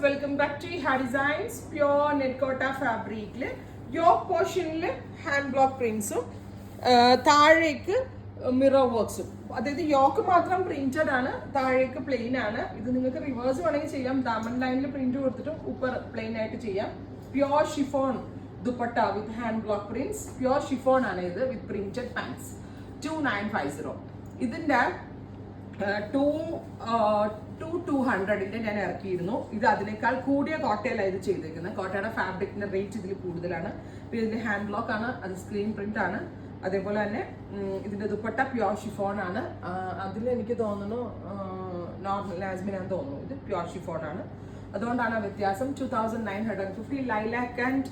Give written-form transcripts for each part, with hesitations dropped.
Welcome back to ഹാ designs. Pure നെറ്റ്കോട്ട ഫാബ്രിക്കിൽ yoke പോർഷനിൽ ഹാൻഡ് ബ്ലോക്ക് പ്രിന്റ്സും താഴേക്ക് മിറർ വർക്ക്സും. അതായത് യോക്ക് മാത്രം പ്രിന്റഡ് ആണ്, താഴേക്ക് പ്ലെയിൻ ആണ്. ഇത് നിങ്ങൾക്ക് റിവേഴ്സ് വേണമെങ്കിൽ ചെയ്യാം. ഡയമണ്ട് ലൈനിൽ പ്രിന്റ് കൊടുത്തിട്ടും ഉപ്പർ പ്ലെയിൻ ആയിട്ട് ചെയ്യാം. പ്യോർ ഷിഫോൺ ദുപ്പട്ട വിത്ത് hand block prints. Pure chiffon ആണ് ഇത് വിത്ത് പ്രിന്റഡ് പാൻസ്. 2950. ഇതിന്റെ 200 ഞാൻ ഇറക്കിയിരുന്നു. ഇത് അതിനേക്കാൾ കൂടിയ കോട്ടയിലാണ് ഇത് ചെയ്തേക്കുന്നത്. കോട്ടയുടെ ഫാബ്രിക്കിന്റെ റേറ്റ് ഇതിൽ കൂടുതലാണ്. ഇതിന്റെ ഹാൻഡ് ബ്ലോക്ക് ആണ്, അത് സ്ക്രീൻ പ്രിന്റ് ആണ്. അതേപോലെ തന്നെ ഇതിന്റെ ദുപ്പട്ട പ്യോർ ഷിഫോൺ ആണ്. അതിൽ എനിക്ക് തോന്നുന്നു നോർമൽ ലാസ്മിനാന്ന് തോന്നുന്നു. ഇത് പ്യോർ ഷിഫോൺ ആണ്, അതുകൊണ്ടാണ് ആ വ്യത്യാസം. 2950. Lilac and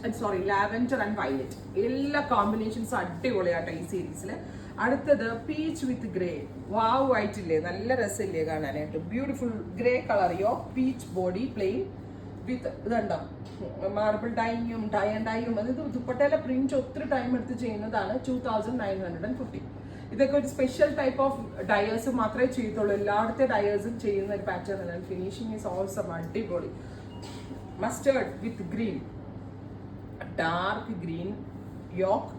lavender and violet എല്ലാ കോമ്പിനേഷൻസും അടിപൊളിയാട്ടോ ഈ സീരീസിൽ. അടുത്തത് പീച്ച് വിത്ത് ഗ്രേ. വാവ് ആയിട്ടില്ലേ, നല്ല രസമില്ലേ കാണാനായിട്ട്. Beautiful grey colour yoke, peach body, plain with ഇതുണ്ടോ മാർബിൾ ഡൈയും ടൈ ആൻഡ് ഡൈയും. അത് ദുപ്പട്ടയിലെ പ്രിന്റ് ഒത്തിരി ടൈം എടുത്ത് ചെയ്യുന്നതാണ്. 2950. ഇതൊക്കെ ഒരു സ്പെഷ്യൽ ടൈപ്പ് ഓഫ് ഡയേഴ്സ് മാത്രമേ ചെയ്യത്തുള്ളൂ. എല്ലായിടത്തെ ഡയേഴ്സും ചെയ്യുന്ന ഒരു പാറ്റേൺ ആണ്. ഫിനിഷിംഗ് ഈസ് ഓൾസോ അടിപൊളി. Mustard with green, dark green yoke,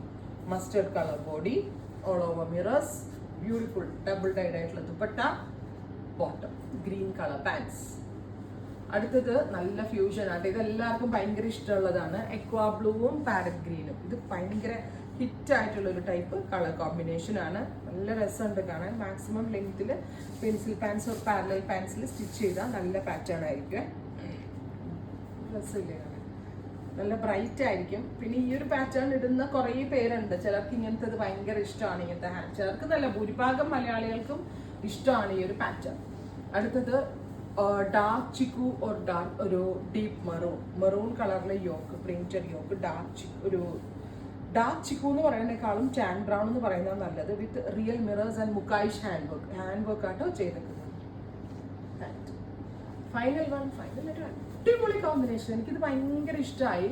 mustard colour body, all over mirrors, beautiful double dyed ആയിട്ടുള്ള dupatta, bottom green colour pants. അടുത്തത് നല്ല ഫ്യൂഷൻ ആണ്. ഇത് എല്ലാവർക്കും ഭയങ്കര ഇഷ്ടമുള്ളതാണ്. എക്വാ ബ്ലൂവും പാരറ്റ് ഗ്രീനും. ഇത് ഭയങ്കര ഹിറ്റ് ആയിട്ടുള്ള ഒരു ടൈപ്പ് കളർ കോമ്പിനേഷൻ ആണ്. നല്ല രസമുണ്ട് കാണാൻ. മാക്സിമം ലെങ്ത്തിൽ പെൻസിൽ പാൻസ് ഓർ പാരലൽ പാൻസിൽ സ്റ്റിച്ച് ചെയ്താൽ നല്ല പാറ്റേൺ ആയിരിക്കും. രസമില്ലേ കാണാൻ, നല്ല ബ്രൈറ്റ് ആയിരിക്കും. പിന്നെ ഈ ഒരു പാറ്റേൺ ഇടുന്ന കുറേ പേരുണ്ട്. ചിലർക്ക് ഇങ്ങനത്തെ ഭയങ്കര ഇഷ്ടമാണ്. ഇങ്ങനത്തെ ചിലർക്ക് നല്ല ഭൂരിഭാഗം മലയാളികൾക്കും ഇഷ്ടമാണ് ഈ ഒരു പാറ്റേൺ. അടുത്തത് ഡാർക്ക് ചിക്കു ഓർ ഡാർക്ക് ഒരു ഡീപ്പ് മെറൂൺ കളറിലെ യോക്ക്, പ്രിന്റഡ് യോക്ക്. ഒരു ഡാർക്ക് ചിക്കു എന്ന് പറയുന്നതിനേക്കാളും ടാൻ ബ്രൗൺ എന്ന് പറയുന്നത് നല്ലത്. With real mirrors and mukaish hand work ആട്ടോ ചെയ്തേക്കുന്നത്. ഫൈനൽ അടിപൊളി കോമ്പിനേഷൻ. എനിക്കിത് ഭയങ്കര ഇഷ്ടമായി.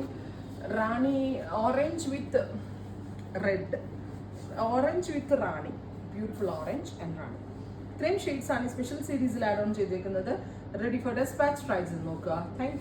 Rani orange with red, orange with rani, beautiful orange and rani. ഇത്രയും ഷെയ്ഡ്സ് ആണ് സ്പെഷ്യൽ സീരീസിൽ ആഡ് ഓൺ ചെയ്തേക്കുന്നത്. Ready for despatch. ട്രൈ ചെയ്ത് നോക്കുക. Thank U.